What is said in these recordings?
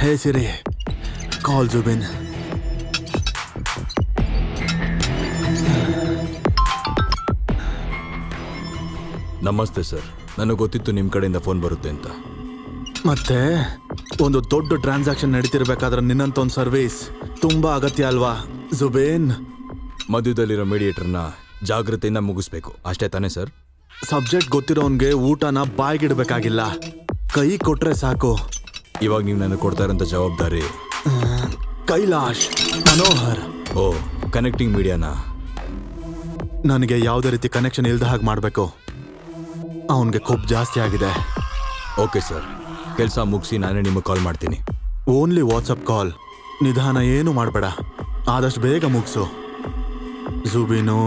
ಹೇ ಸಿರಿ, ಕಾಲ್ ಜುಬಿನ್. ನಮಸ್ತೆ ಸರ್, ನನಗೆ ಗೊತ್ತಿತ್ತು ನಿಮ್ಮ ಕಡೆಯಿಂದ ಫೋನ್ ಬರುತ್ತೆ ಅಂತ. ಮತ್ತೆ ಒಂದು ದೊಡ್ಡ ಟ್ರಾನ್ಸಾಕ್ಷನ್ ನಡೀತಿರ್ಬೇಕಾದ್ರೆ ನಿನ್ನಂತ ಒಂದು ಸರ್ವಿಸ್ ತುಂಬಾ ಅಗತ್ಯ ಅಲ್ವಾ ಜುಬೇನ್? ಮಧ್ಯದಲ್ಲಿರೋ ಮೀಡಿಯೇಟರ್ನ ಜಾಗ್ರತೆಯಿಂದ ಮುಗಿಸ್ಬೇಕು, ಅಷ್ಟೇ ತಾನೇ ಸರ್? ಸಬ್ಜೆಕ್ಟ್ ಗೊತ್ತಿರೋನ್ಗೆ ಊಟನ ಬಾಯ್ಗಿಡ್ಬೇಕಾಗಿಲ್ಲ, ಕೈ ಕೊಟ್ರೆ ಸಾಕು. ಇವಾಗ ನೀವು ನನಗೆ ಕೊಡ್ತಾ ಇರೋಂಥ ಜವಾಬ್ದಾರಿ ಕೈಲಾಶ್ ಮನೋಹರ್. ಓ, ಕನೆಕ್ಟಿಂಗ್ ಮೀಡಿಯಾನ. ನನಗೆ ಯಾವುದೇ ರೀತಿ ಕನೆಕ್ಷನ್ ಇಲ್ದ ಹಾಗೆ ಮಾಡಬೇಕು. ಅವನಿಗೆ ಕೊಬ್ಬು ಜಾಸ್ತಿ ಆಗಿದೆ. ಓಕೆ ಸರ್, ಕೆಲಸ ಮುಗಿಸಿ ನಾನೇ ನಿಮಗೆ ಕಾಲ್ ಮಾಡ್ತೀನಿ. ಓನ್ಲಿ ವಾಟ್ಸಪ್ ಕಾಲ್. ನಿಧಾನ ಏನು ಮಾಡಬೇಡ, ಆದಷ್ಟು ಬೇಗ ಮುಗಿಸು. ಜುಬಿನು,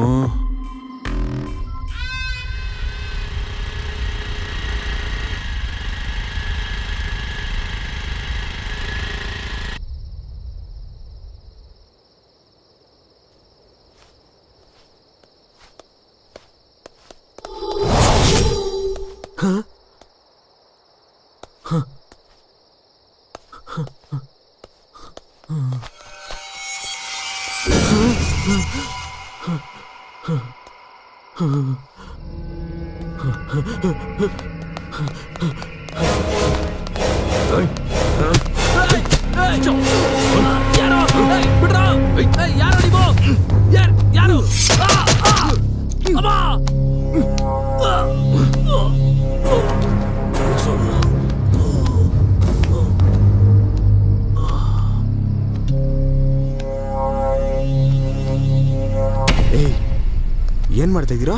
ಏನ್ ಮಾಡ್ತಾ ಇದ್ದೀರಾ?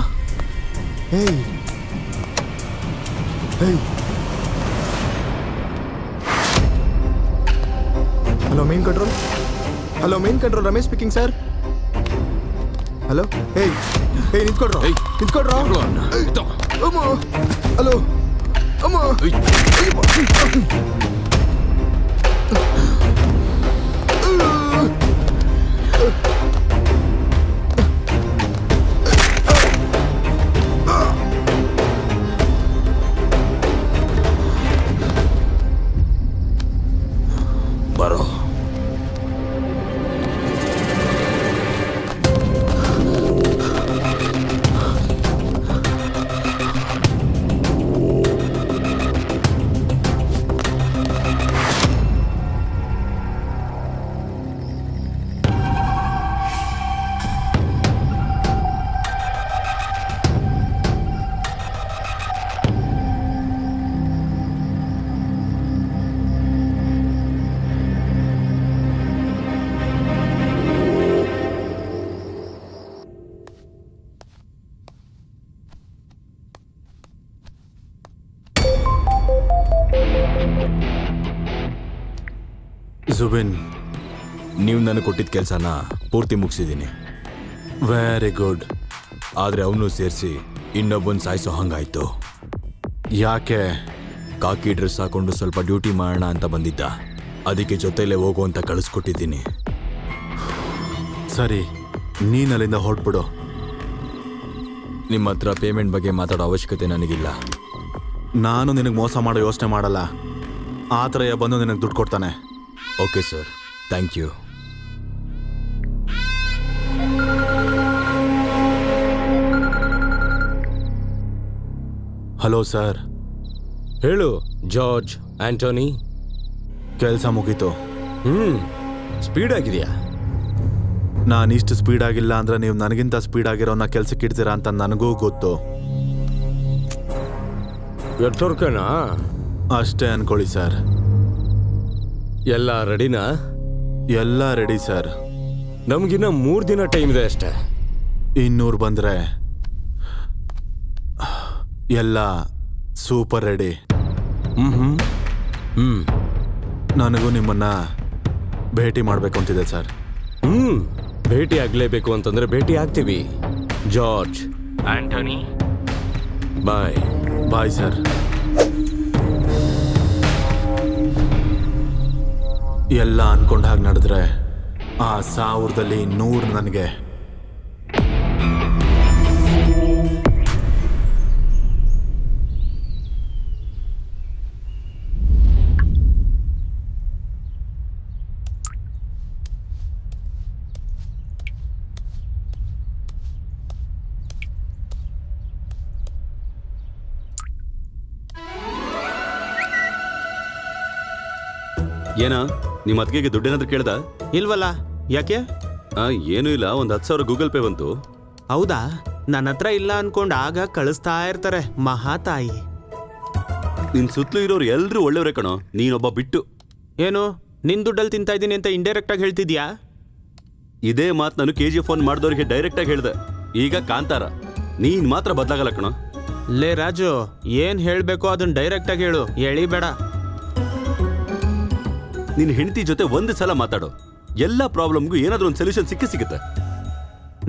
Hello main control. Hello main control, Ramesh speaking sir. Hello. ನಿಂತ್ಕೊಡ್ರೋ. ಅಮ್ಮ, ಹಲೋ ಅಮ್ಮ. ಬರೋ. ಜುಬಿನ್, ನೀವು ನನಗೆ ಕೊಟ್ಟಿದ್ದ ಕೆಲಸನ ಪೂರ್ತಿ ಮುಗಿಸಿದ್ದೀನಿ. Very good. ಆದರೆ ಅವನು ಸೇರಿಸಿ ಇನ್ನೊಬ್ಬನ ಸಾಯಿಸೋ ಹಂಗಾಯ್ತು. ಯಾಕೆ? ಕಾಕಿ ಡ್ರೆಸ್ ಹಾಕೊಂಡು ಸ್ವಲ್ಪ ಡ್ಯೂಟಿ ಮಾಡೋಣ ಅಂತ ಬಂದಿದ್ದ, ಅದಕ್ಕೆ ಜೊತೆಲೇ ಹೋಗು ಅಂತ ಕಳಿಸ್ಕೊಟ್ಟಿದ್ದೀನಿ. ಸರಿ, ನೀನ್ ಅಲ್ಲಿಂದ ಹೊರಟ್ಬಿಡು. ನಿಮ್ಮ ಹತ್ರ ಪೇಮೆಂಟ್ ಬಗ್ಗೆ ಮಾತಾಡೋ ಅವಶ್ಯಕತೆ ನನಗಿಲ್ಲ. ನಾನು ನಿನಗೆ ಮೋಸ ಮಾಡೋ ಯೋಚನೆ ಮಾಡಲ್ಲ. ಆತರಯ್ಯ ಬಂದು ನಿನಗೆ ದುಡ್ಡು ಕೊಡ್ತಾನೆ. Okay sir, thank you. Hello sir. ಹೇಳು ಜಾರ್ಜ್ ಆಂಟೋನಿ. ಕೆಲಸ ಮುಗೀತು. ಸ್ಪೀಡ್ ಆಗಿದೆಯಾ? ನಾನು ಇಷ್ಟು ಸ್ಪೀಡ್ ಆಗಿಲ್ಲ ಅಂದ್ರೆ ನೀವು ನನಗಿಂತ ಸ್ಪೀಡ್ ಆಗಿರೋನ್ನ ಕೆಲ್ಸಕ್ಕೆ ಇಡ್ತೀರಾ ಅಂತ ನನಗೂ ಗೊತ್ತು. ಎತ್ತೋರ್ಕನಾ? ಅಷ್ಟೇ ಅನ್ಕೊಳ್ಳಿ ಸರ್. ಎಲ್ಲ ರೆಡಿನಾ? ಎಲ್ಲ ರೆಡಿ ಸರ್. ನಮಗಿನ್ನ 3 ದಿನ ಟೈಮ್ ಇದೆ ಅಷ್ಟೇ. 200 ಬಂದ್ರೆ ಎಲ್ಲ ಸೂಪರ್ ರೆಡಿ. ನನಗೂ ನಿಮ್ಮನ್ನ ಭೇಟಿ ಮಾಡಬೇಕು ಅಂತಿದೆ ಸರ್. ಭೇಟಿ ಆಗ್ಲೇಬೇಕು ಅಂತಂದ್ರೆ ಭೇಟಿ ಆಗ್ತೀವಿ. George Antony, bye. Bye sir. ಎಲ್ಲ ಅನ್ಕೊಂಡ ಹಾಗೆ ನಡೆದ್ರೆ ಆ 1000ದಲ್ಲಿ 100 ನನಗೆ. ಏನ ನಿಮ್ಮ ಅತ್ತಿಗೆಗೆ ದುಡ್ಡೇನಾದ್ರೂ ಕೇಳ್ದ? ಇಲ್ವಲ್ಲ, ಯಾಕೆ? ಏನೂ ಇಲ್ಲ, ಒಂದು 10,000 ಗೂಗಲ್ ಪೇ ಬಂತು. ಹೌದಾ? ನನ್ನ ಹತ್ರ ಇಲ್ಲ ಅನ್ಕೊಂಡು ಆಗ ಕಳಿಸ್ತಾ ಇರ್ತಾರೆ ಮಹಾತಾಯಿ. ನಿನ್ ಸುತ್ತಲೂ ಇರೋರು ಎಲ್ರೂ ಒಳ್ಳೆಯವ್ರೆ ಕಣೋ, ನೀನೊಬ್ಬ ಬಿಟ್ಟು. ಏನು ನಿನ್ ದುಡ್ಡಲ್ಲಿ ತಿಂತಾ ಇದ್ದೀನಿ ಅಂತ ಇಂಡೈರೆಕ್ಟ್ ಆಗಿ ಹೇಳ್ತಿದ್ಯಾ? ಇದೇ ಮಾತು ನಾನು KGF ಫೋನ್ ಮಾಡಿದವ್ರಿಗೆ ಡೈರೆಕ್ಟ್ ಆಗಿ ಹೇಳ್ದೆ. ಈಗ ಕಾಂತಾರ, ನೀನ್ ಮಾತ್ರ ಬದಲಾಗಲ್ಲ ಕಣೋ. ಲೇ ರಾಜು, ಏನ್ ಹೇಳ್ಬೇಕೋ ಅದನ್ನ ಡೈರೆಕ್ಟ್ ಆಗಿ ಹೇಳು, ಎಳಿಬೇಡ. ನಿನ್ ಹೆಂಡತಿ ಜೊತೆ ಒಂದು ಸಲ ಮಾತಾಡು, ಎಲ್ಲಾ ಪ್ರಾಬ್ಲಮ್ಗೂ ಏನಾದ್ರೂ ಒಂದು ಸೊಲ್ಯೂಷನ್ ಸಿಗುತ್ತೆ.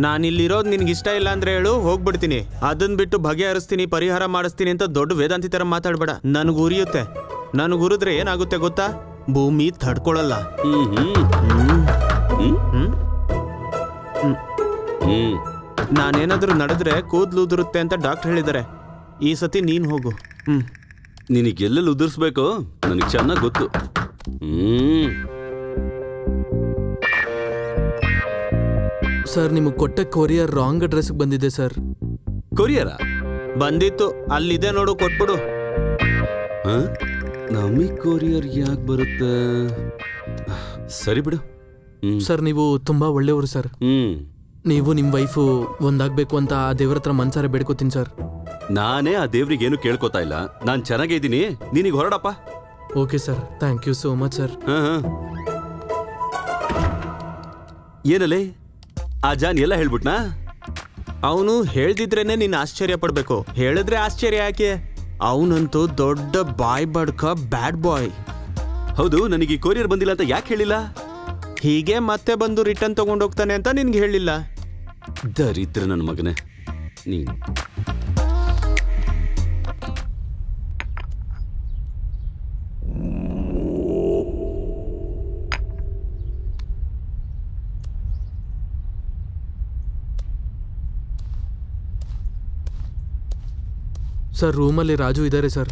ನಾನಿಲ್ಲಿರೋದು ನಿನ್ಗೆ ಇಷ್ಟ ಇಲ್ಲ ಅಂದ್ರೆ ಹೇಳು, ಹೋಗ್ಬಿಡ್ತೀನಿ. ಅದನ್ನ ಬಿಟ್ಟು ಬಗೆಹರಿಸ್ತೀನಿ, ಪರಿಹಾರ ಮಾಡಿಸ್ತೀನಿ ಅಂತ ದೊಡ್ಡ ವೇದಾಂತಿ ತರ ಮಾತಾಡ್ಬೇಡ. ನನಗೆ ಉರಿಯುತ್ತೆ. ನನಗೆ ಉರಿದ್ರೆ ಏನಾಗುತ್ತೆ ಗೊತ್ತಾ? ಭೂಮಿ ತಡ್ಕೊಳಲ್ಲ. ನಾನೇನಾದ್ರೂ ನಡೆದ್ರೆ ಕೂದ್ಲು ಉದುರುತ್ತೆ ಅಂತ ಡಾಕ್ಟರ್ ಹೇಳಿದ್ದಾರೆ. ಈ ಸತಿ ನೀನ್ ಹೋಗು. ನಿನಗೆ ಎಲ್ಲೆಲ್ಲಿ ಉದುರಿಸ್ಬೇಕು ನನಗೆ ಚೆನ್ನಾಗಿ ಗೊತ್ತು. ಸರ್, ನಿಮಗೆ ಕೊಟ್ಟ ಕೊರಿಯರ್ ರಾಂಗ್ ಅಡ್ರೆಸ್ಗೆ ಬಂದಿದೆ ಸರ್. ಕೊರಿಯರಾ? ಬಂದಿತ್ತು, ಅಲ್ಲಿದೆ ನೋಡು, ಕೊಟ್ಬಿಡು. ನಮಗ್ ಕೊರಿಯರ್ ಯಾಕೆ ಬರುತ್ತೆ? ಸರಿ ಬಿಡು. ಸರ್, ನೀವು ತುಂಬಾ ಒಳ್ಳೆಯವರು ಸರ್. ನೀವು ನಿಮ್ಮ ವೈಫು ಒಂದಾಗಬೇಕು ಅಂತ ಆ ದೇವ್ರ ಹತ್ರ ಮನ್ಸಾರೆ ಬೇಡ್ಕೋತೀನಿ ಸರ್. ನಾನೇ ಆ ದೇವ್ರಿಗೆ ಏನು ಕೇಳ್ಕೊತಾ ಇಲ್ಲ, ನಾನು ಚೆನ್ನಾಗೇ ಇದ್ದೀನಿ. ನೀನೀಗ ಹೊರಡಪ್ಪ. Okay sir, thank you so much sir. ಏನಲ್ಲೇ ಆ ಜಾನ್ ಎಲ್ಲ ಹೇಳ್ಬಿಟ್ನಾ? ಅವನು ಹೇಳ್ದಿದ್ರೇನೆ ನೀನ್ ಆಶ್ಚರ್ಯ ಪಡ್ಬೇಕು, ಹೇಳಿದ್ರೆ ಆಶ್ಚರ್ಯ ಯಾಕೆ? ಅವನಂತೂ ದೊಡ್ಡ ಬಾಯ್ ಬಡ್ಕ ಬ್ಯಾಡ್ ಬಾಯ್. ಹೌದು, ನನಗೆ ಕೊರಿಯರ್ ಬಂದಿಲ್ಲ ಅಂತ ಯಾಕೆ ಹೇಳಿಲ್ಲ? ಹೀಗೆ ಮತ್ತೆ ಬಂದು ರಿಟರ್ನ್ ತಗೊಂಡೋಗ್ತಾನೆ ಅಂತ ನಿನ್ಗೆ ಹೇಳಿಲ್ಲ. ದರಿದ್ರ ನನ್ನ ಮಗನೇ ನೀನು. ಸರ್, ರೂಮಲ್ಲಿ ರಾಜು ಇದ್ದಾರೆ ಸರ್.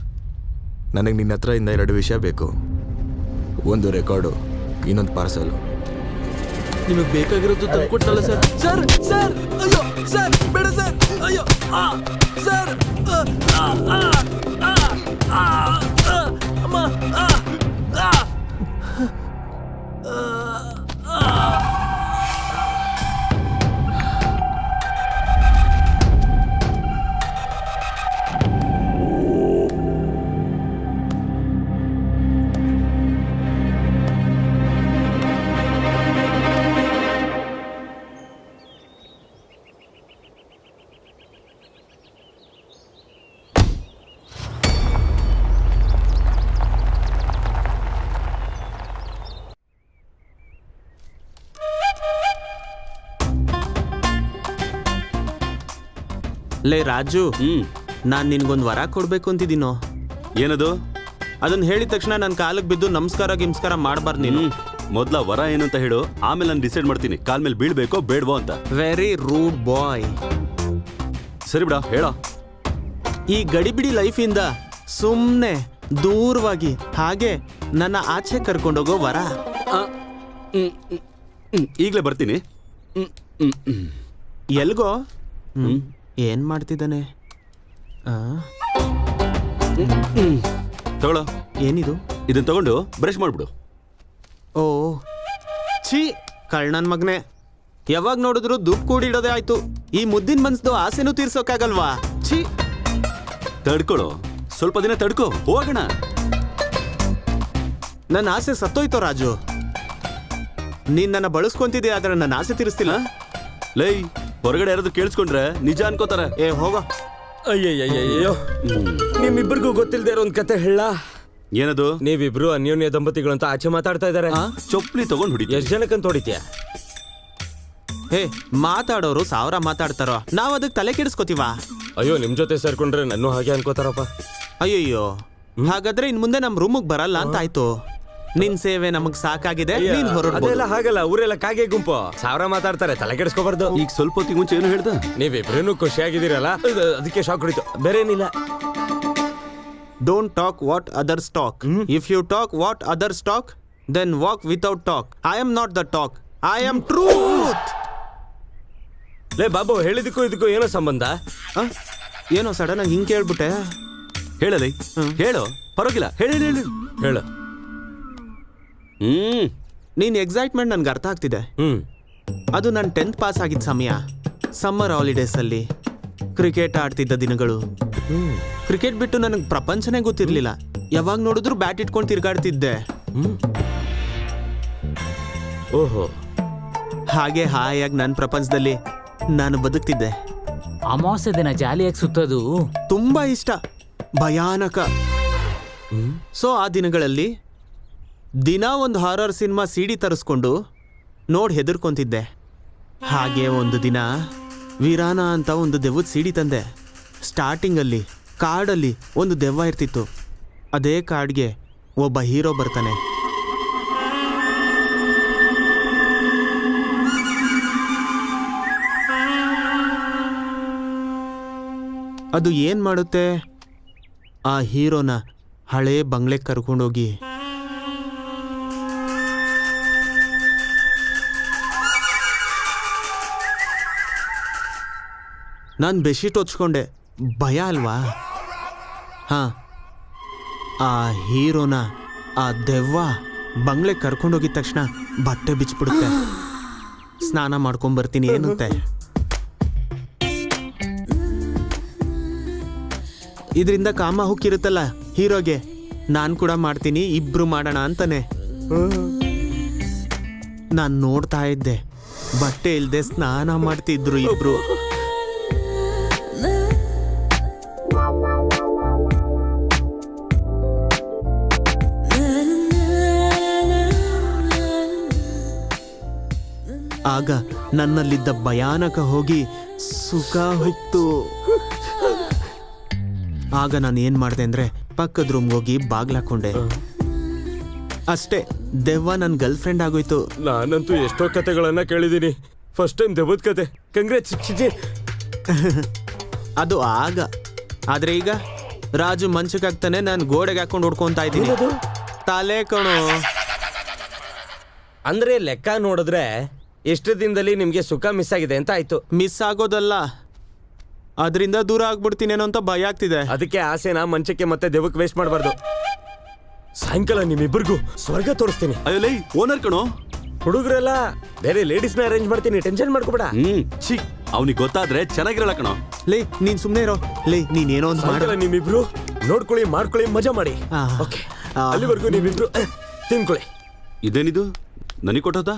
ನನಗೆ ನಿನ್ನ ಹತ್ರ ಇಂದ 2 ವಿಷಯ ಬೇಕು. ಒಂದು ರೆಕಾರ್ಡು, ಇನ್ನೊಂದು ಪಾರ್ಸಲು. ನಿಮಗೆ ಬೇಕಾಗಿರೋದು ತಂದ್ಕೊಟ್ನಲ್ಲ ಸರ್. ಸರ್ ಸರ್, ಅಯ್ಯೋ ಸರ್, ಬೇಡ ಸರ್, ಅಯ್ಯೋ ಸರ್, ಅಮ್ಮ. ಲೇ ರಾಜು, ನಾನ್ ನಿನ್ಗೊಂದು ವರ ಕೊಡ್ಬೇಕು ಅಂತಿದ್ದೀನೋ. ಏನದು? ಅದನ್ನ ಹೇಳಿದ ತಕ್ಷಣ ನನ್ನ ಕಾಲಕ್ಕೆ ಬಿದ್ದು ನಮಸ್ಕಾರ ಗಿಮ್ಸ್ಕಾರ ಮಾಡಬಾರ್ದು ನೀನು. ಮೊದ್ಲ ವರ ಏನು ಅಂತ ಹೇಳು, ಆಮೇಲೆ ನಾನು ಡಿಸೈಡ್ ಮಾಡ್ತೀನಿ ಕಾಲ್ ಮೇಲೆ ಬೀಳ್ಬೇಕೋ ಬೇಡವೋ ಅಂತ. ವೆರಿ ರೂಡ್ ಬಾಯ್. ಸರಿ ಬಿಡ, ಹೇಳ. ಈ ಗಡಿಬಿಡಿ ಲೈಫಿಂದ ಸುಮ್ಮನೆ ದೂರವಾಗಿ ಹಾಗೆ ನನ್ನ ಆಚೆ ಕರ್ಕೊಂಡೋಗೋ ವರ. ಈಗಲೇ ಬರ್ತೀನಿ. ಎಲ್ಗೋ? ಏನ್ ಮಾಡ್ತಿದ್ದಾನೆ? ತಗೊಳ್ಳೋ. ಏನಿದು? ಇದನ್ನ ತಗೊಂಡು ಬ್ರಷ್ ಮಾಡ್ಬಿಡು. ಓ ಛೀ, ಕಳ್ಳನ್ ಮಗ್ನೆ. ಯಾವಾಗ ನೋಡಿದ್ರು ದುಡ್ಡು ಕೂಡಿಡೋದೇ ಆಯ್ತು. ಈ ಮುದ್ದಿನ ಮನ್ಸ್ದು ಆಸೆನೂ ತೀರ್ಸೋಕ್ಕಾಗಲ್ವಾ? ಛೀ. ತಡ್ಕೊಳ್ಳೋ, ಸ್ವಲ್ಪ ದಿನ ತಡ್ಕೋ, ಹೋಗೋಣ. ನನ್ನ ಆಸೆ ಸತ್ತೋಯ್ತೋ ರಾಜು. ನೀನ್ ನನ್ನ ಬಳಸ್ಕೊಂತಿದ್ದೆ, ಆದ್ರೆ ನನ್ನ ಆಸೆ ತೀರಿಸ್ತಿಲ್ಲ. ಲೈ, ಹೊರಗಡೆ ಯಾರಾದ್ರೂ ಕೇಳಿಸ್ಕೊಂಡ್ರೆ ನಿಜ ಅನ್ಕೋತಾರೆ. ಏ ಹೋಗ. ಅಯ್ಯಯ್ಯಯ್ಯೋ, ನಿಮ್ಮಿಬ್ಬರಿಗೂ ಗೊತ್ತಿಲ್ಲದೆ ಇರೋ ಒಂದು ಕತೆ ಹೇಳ. ಏನದು? ನೀವಿಬ್ರು ಅನ್ಯೋನ್ಯ ದಂಪತಿಗಳು ಅಂತ ಆಚೆ ಮಾತಾಡ್ತಾ ಇದಾರೆ. ಚೊಪ್ಲಿ ತಗೊಂಡ್ ಹೊಡಿತೀಯ. ಎಷ್ಟು ಜನಕ್ಕಂತ ಹೊಡಿತೀಯ? ಹೇ, ಮಾತಾಡೋರು 1000 ಮಾತಾಡ್ತಾರೋ, ನಾವ್ ಅದಕ್ಕೆ ತಲೆ ಕೆಡಿಸ್ಕೋತೀವ? ಅಯ್ಯೋ, ನಿಮ್ ಜೊತೆ ಸೇರ್ಕೊಂಡ್ರೆ ನನ್ನೂ ಹಾಗೆ ಅನ್ಕೋತಾರಪ್ಪ. ಅಯ್ಯಯ್ಯೋ, ಹಾಗಾದ್ರೆ ಇನ್ ಮುಂದೆ ನಮ್ ರೂಮಿಗೆ ಬರಲ್ಲ ಅಂತ ಆಯ್ತು. ನಿನ್ ಸೇವೆ ನಮಗ್ ಸಾಕಾಗಿದೆ, ನೀನ್ ಹೊರಡ್ಬೋದು. ಅದೆಲ್ಲ ಹಾಗಲ್ಲ, ಊರೆಲ್ಲ ಕಾಗೆ ಗುಂಪು 1000 ಮಾತಾಡ್ತಾರೆ, ತಲೆ ಕೆಡಿಸ್ಕೋಬಾರ್ದು. ಈಗ ಸ್ವಲ್ಪ ಹೊತ್ತಿಗೆ ಮುಂಚೆ ಏನು ಹೇಳ್ದ? ನೀವಿಬ್ರೇನು ಖುಷಿಯಾಗಿದ್ದೀರಲ್ಲ, ಅದಕ್ಕೆ shock ಹೊಡಿತು, ಬೇರೇನಿಲ್ಲ. Don't talk what others talk. If you talk what others talk, then walk without talk. I am not the talk. I am truth. ಲೇ ಬಾಬು, ಹೇಳಿದಕ್ಕೂ ಇದಕ್ಕೂ ಏನೋ ಸಂಬಂಧ? ಏನೋ ಸಡನ್ ಆಗಿ ಹಿಂಗ್ ಕೇಳ್ಬಿಟ್ಟೆ. ಹೇಳಲೈ, ಹೇಳು, ಪರವಾಗಿಲ್ಲ, ಹೇಳು ಹೇಳು. ಹೇಳು. ಹ್ಮ್ ನೀನ್ ಎಕ್ಸೈಟ್ಮೆಂಟ್ ನನ್ಗೆ ಅರ್ಥ ಆಗ್ತಿದೆ. ಅದು ನನ್ನ 10th ಪಾಸ್ ಆಗಿದ್ದ ಸಮಯ, ಸಮ್ಮರ್ ಹಾಲಿಡೇಸಲ್ಲಿ ಕ್ರಿಕೆಟ್ ಆಡ್ತಿದ್ದ ದಿನಗಳು. ಕ್ರಿಕೆಟ್ ಬಿಟ್ಟು ನನಗೆ ಪ್ರಪಂಚನೇ ಗೊತ್ತಿರಲಿಲ್ಲ. ಯಾವಾಗ ನೋಡಿದ್ರು ಬ್ಯಾಟ್ ಇಟ್ಕೊಂಡು ತಿರ್ಗಾಡ್ತಿದ್ದೆ. ಓಹೋ, ಹಾಗೆ ಹಾಯಾಗಿ ನನ್ನ ಪ್ರಪಂಚದಲ್ಲಿ ನಾನು ಬದುಕ್ತಿದ್ದೆ. ಅಮಾವಾಸ್ಯೆ ದಿನ ಜಾಲಿಯಾಗಿ ಸುತ್ತೋದು ತುಂಬಾ ಇಷ್ಟ, ಭಯಾನಕ. ಸೊ ಆ ದಿನಗಳಲ್ಲಿ ದಿನ ಒಂದು ಹಾರರ್ ಸಿನಿಮಾ CD ತರಿಸ್ಕೊಂಡು ನೋಡಿ ಹೆದರ್ಕೊಂತಿದ್ದೆ. ಹಾಗೆ ಒಂದು ದಿನ ವೀರಾನ ಅಂತ ಒಂದು ದೆವ್ವದ CD ತಂದೆ. ಸ್ಟಾರ್ಟಿಂಗಲ್ಲಿ ಕಾಡಲ್ಲಿ ಒಂದು ದೆವ್ವ ಇರ್ತಿತ್ತು. ಅದೇ ಕಾಡ್ಗೆ ಒಬ್ಬ ಹೀರೋ ಬರ್ತಾನೆ. ಅದು ಏನ್ ಮಾಡುತ್ತೆ, ಆ ಹೀರೋನ ಹಳೇ ಬಂಗ್ಲೆ ಕರ್ಕೊಂಡೋಗಿ ನಾನು ಬೆಡ್ಶೀಟ್ ಹೊಚ್ಕೊಂಡೆ. ಭಯ ಅಲ್ವಾ? ಹಾ, ಆ ಹೀರೋನ ಆ ದೆವ್ವ ಬಂಗ್ಲೆ ಕರ್ಕೊಂಡೋಗಿದ ತಕ್ಷಣ ಬಟ್ಟೆ ಬಿಚ್ಚಿಬಿಡುತ್ತೆ. ಸ್ನಾನ ಮಾಡ್ಕೊಂಬರ್ತೀನಿ ಏನುತ್ತೆ. ಇದರಿಂದ ಕಾಮ ಹುಕ್ಕಿರುತ್ತಲ್ಲ ಹೀರೋಗೆ, ನಾನು ಕೂಡ ಮಾಡ್ತೀನಿ, ಇಬ್ರು ಮಾಡೋಣ ಅಂತಾನೆ. ನಾನು ನೋಡ್ತಾ ಇದ್ದೆ, ಬಟ್ಟೆ ಇಲ್ದೆ ಸ್ನಾನ ಮಾಡ್ತಿದ್ರು ಇಬ್ರು. ಆಗ ನನ್ನಲ್ಲಿದ್ದ ಭಯಾನಕ ಹೋಗಿ ಸುಖ ಹೊತ್ತು. ಆಗ ನಾನು ಏನ್ ಮಾಡಿದೆ ಅಂದ್ರೆ ಪಕ್ಕದ ರೂಮ್ಗೆ ಹೋಗಿ ಬಾಗ್ಲಾಕೊಂಡೆ. ಅಷ್ಟೇ, ದೆವ್ವ ನನ್ನ ಗರ್ಲ್ ಫ್ರೆಂಡ್ ಆಗೋಯ್ತು. ನಾನಂತೂ ಎಷ್ಟೋ ಕತೆಗಳನ್ನ ಕೇಳಿದೀನಿ, ಫಸ್ಟ್ ಟೈಮ್ ದೆವ್ವದ ಕತೆ. ಕಂಗ್ರಾಟ್ಸ್. ಅದು ಆಗ. ಆದ್ರೆ ಈಗ ರಾಜು ಮಂಚಕ್ಕಾಗ್ತಾನೆ, ನಾನು ಗೋಡೆಗೆ ಹಾಕೊಂಡು ಹೊಡ್ಕೊಂತಾ ಇದ್ದೀನಿ. ತಲೆ ಕಣೋ. ಅಂದ್ರೆ ಲೆಕ್ಕ ನೋಡಿದ್ರೆ ಎಷ್ಟು ದಿನದಲ್ಲಿ ನಿಮ್ಗೆ ಸುಖ ಮಿಸ್ ಆಗಿದೆ ಅಂತ ಆಯ್ತು. ಮಿಸ್ ಆಗೋದಲ್ಲ, ಅದರಿಂದ ದೂರ ಆಗ್ಬಿಡ್ತೀನೇನೋ ಅಂತ ಭಯ ಆಗ್ತಿದೆ. ಅದಕ್ಕೆ ಆಸೆನ ಮಂಚಕ್ಕೆ ಮತ್ತೆ ದೆವ್ವಕ್ಕೆ ವೇಸ್ಟ್ ಮಾಡಬಾರ್ದು. ಸಾಯಂಕಾಲ ನಿಮ್ಮಿಬ್ಬರಿಗೂ ಸ್ವರ್ಗ ತೋರಿಸ್ತೀನಿ. ಅಯ್ಯೋ ಲೈ, ಓನರ್ ಕಣೋ. ಹುಡುಗರೆಲ್ಲ ಬೇರೆ ಲೇಡೀಸ್ನ ಅರೇಂಜ್ ಮಾಡ್ತೀನಿ, ಟೆನ್ಷನ್ ಮಾಡ್ಕೋಬೇಡ. ಛೀ, ಅವನಿಗೆ ಗೊತ್ತಾದ್ರೆ ಚೆನ್ನಾಗಿರಲ್ಲ ಕಣೋ. ಲೇ, ನೀನ್ ಸುಮ್ನೆ ಇರೋ. ಲೇ, ನೀನೇನೋ ಒಂದು ಮಾಡ. ಸಾಯಂಕಾಲ ನಿಮ್ಮಿಬ್ರು ನೋಡ್ಕೊಳ್ಳಿ, ಮಾಡ್ಕೊಳ್ಳಿ, ಮಜಾ ಮಾಡಿ. ಆ. ಓಕೆ, ಆ. ಅಲ್ಲಿವರೆಗೂ ನಿಮ್ಮಿಬ್ರು ತಿನ್ಕೊಳ್ಳಿ. ಇದೇನಿದು ನನಗೆ ಕೊಟ್ಟೋದ?